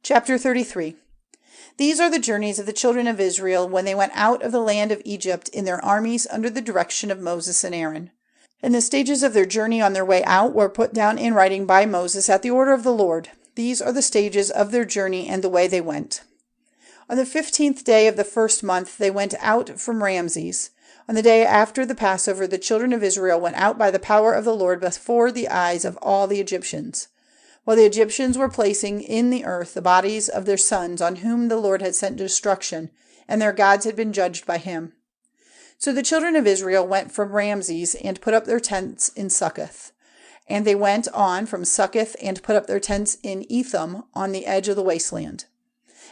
Chapter 33. These are the journeys of the children of Israel when they went out of the land of Egypt in their armies under the direction of Moses and Aaron. And the stages of their journey on their way out were put down in writing by Moses at the order of the Lord. These are the stages of their journey and the way they went. On the 15th day of the first month they went out from Ramses. On the day after the Passover the children of Israel went out by the power of the Lord before the eyes of all the Egyptians. While the Egyptians were placing in the earth the bodies of their sons on whom the Lord had sent destruction, and their gods had been judged by him. So the children of Israel went from Ramses and put up their tents in Succoth. And they went on from Succoth and put up their tents in Etham on the edge of the wasteland.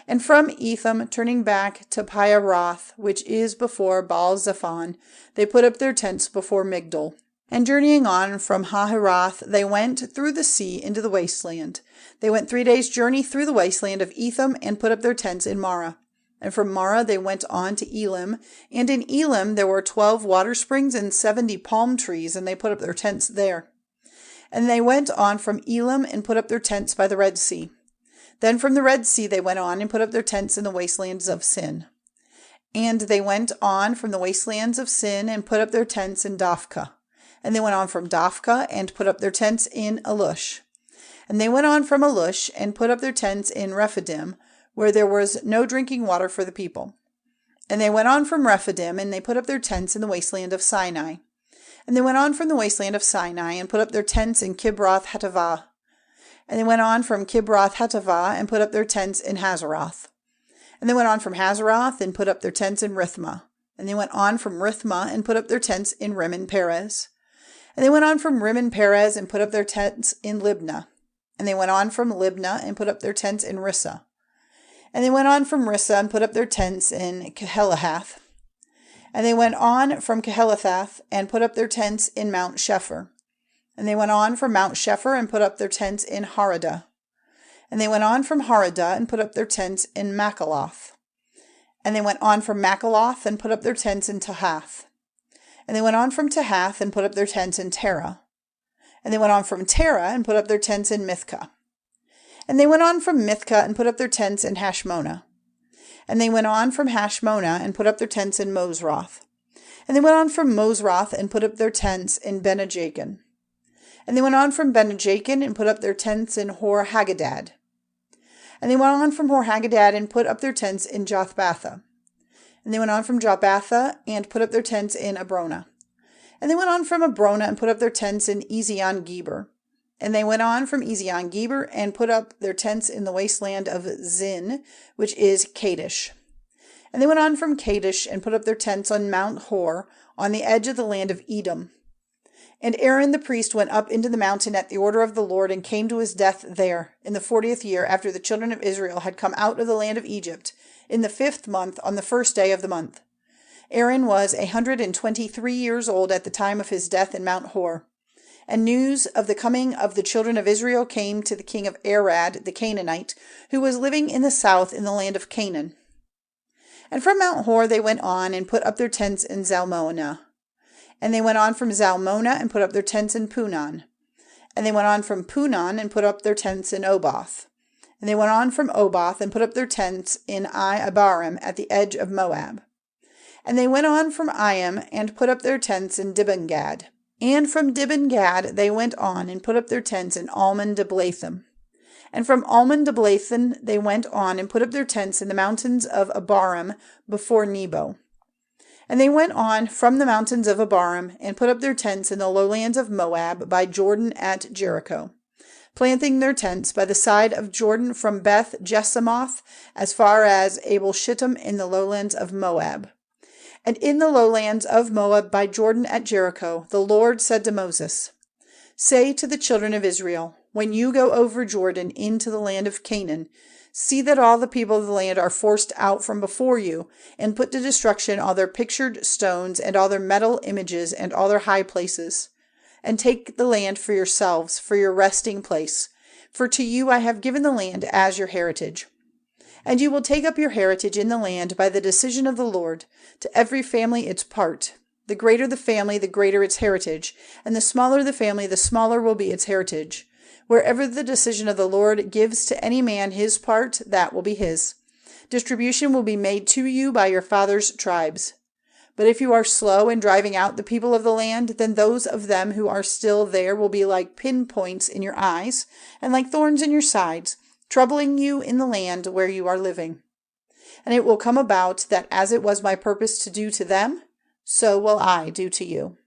And from Etham, turning back to Piharoth, which is before Baal-Zephon, they put up their tents before Migdol. And journeying on from Hahiroth, they went through the sea into the wasteland. They went 3 days' journey through the wasteland of Etham and put up their tents in Marah. And from Marah they went on to Elim, and in Elim there were 12 water springs and 70 palm trees, and they put up their tents there. And they went on from Elim and put up their tents by the Red Sea. Then from the Red Sea they went on and put up their tents in the wastelands of Sin. And they went on from the wastelands of Sin and put up their tents in Dophkah. And they went on from Dophkah and put up their tents in Alush. And they went on from Alush and put up their tents in Rephidim, where there was no drinking water for the people. And they went on from Rephidim and they put up their tents in the wasteland of Sinai. And they went on from the wasteland of Sinai and put up their tents in Kibroth Hattaavah. And they went on from Kibroth Hattaavah and put up their tents in Hazeroth. And they went on from Hazeroth and put up their tents in Rithmah. And they went on from Rithmah and put up their tents in Rimmon Perez. And they went on from Rimmon Perez and put up their tents in Libnah. And they went on from Libnah and put up their tents in Rissa. And they went on from Rissa and put up their tents in Kehelahath. And they went on from Kehelahath and put up their tents in Mount Shepher. And they went on from Mount Shepher and put up their tents in Haradah. And they went on from Haradah and put up their tents in Makaloth. And they went on from Makaloth and put up their tents in Tahath. And they went on from Tahath and put up their tents in Terra. And they went on from Terra and put up their tents in Mithkah. And they went on from Mithkah and put up their tents in Hashmonah. And they went on from Hashmonah and put up their tents in Mosroth. And they went on from Mosroth and put up their tents in Benajacan. And they went on from Benajacan and put up their tents in Hor-Hagadad. And they went on from Hor-Hagadad and put up their tents in Jothbatha. And they went on from Jothbatha and put up their tents in Abrona. And they went on from Abrona and put up their tents in Ezion-Geber. And they went on from Ezion-Geber and put up their tents in the wasteland of Zin, which is Kadesh. And they went on from Kadesh and put up their tents on Mount Hor, on the edge of the land of Edom. And Aaron the priest went up into the mountain at the order of the Lord and came to his death there, in the 40th year after the children of Israel had come out of the land of Egypt, in the 5th month, on the 1st day of the month. Aaron was 123 years old at the time of his death in Mount Hor. And news of the coming of the children of Israel came to the king of Arad, the Canaanite, who was living in the south in the land of Canaan. And from Mount Hor they went on and put up their tents in Zalmonah. And they went on from Zalmonah and put up their tents in Punon. And they went on from Punon and put up their tents in Oboth. And they went on from Oboth and put up their tents in Abarim at the edge of Moab. And they went on from Iam and put up their tents in Dibon-Gad. And from Dibon-Gad they went on and put up their tents in Almon-Diblathim. And from Almon-Diblathim they went on and put up their tents in the mountains of Abarim before Nebo. And they went on from the mountains of Abarim and put up their tents in the lowlands of Moab by Jordan at Jericho, planting their tents by the side of Jordan from Beth Jesimoth as far as Abel Shittim in the lowlands of Moab. And in the lowlands of Moab by Jordan at Jericho, the Lord said to Moses, "Say to the children of Israel, when you go over Jordan into the land of Canaan, see that all the people of the land are forced out from before you, and put to destruction all their pictured stones and all their metal images and all their high places. And take the land for yourselves, for your resting place. For to you I have given the land as your heritage. And you will take up your heritage in the land by the decision of the Lord, to every family its part. The greater the family, the greater its heritage, and the smaller the family, the smaller will be its heritage. Wherever the decision of the Lord gives to any man his part, that will be his. Distribution will be made to you by your father's tribes. But if you are slow in driving out the people of the land, then those of them who are still there will be like pinpoints in your eyes and like thorns in your sides, troubling you in the land where you are living. And it will come about that as it was my purpose to do to them, so will I do to you.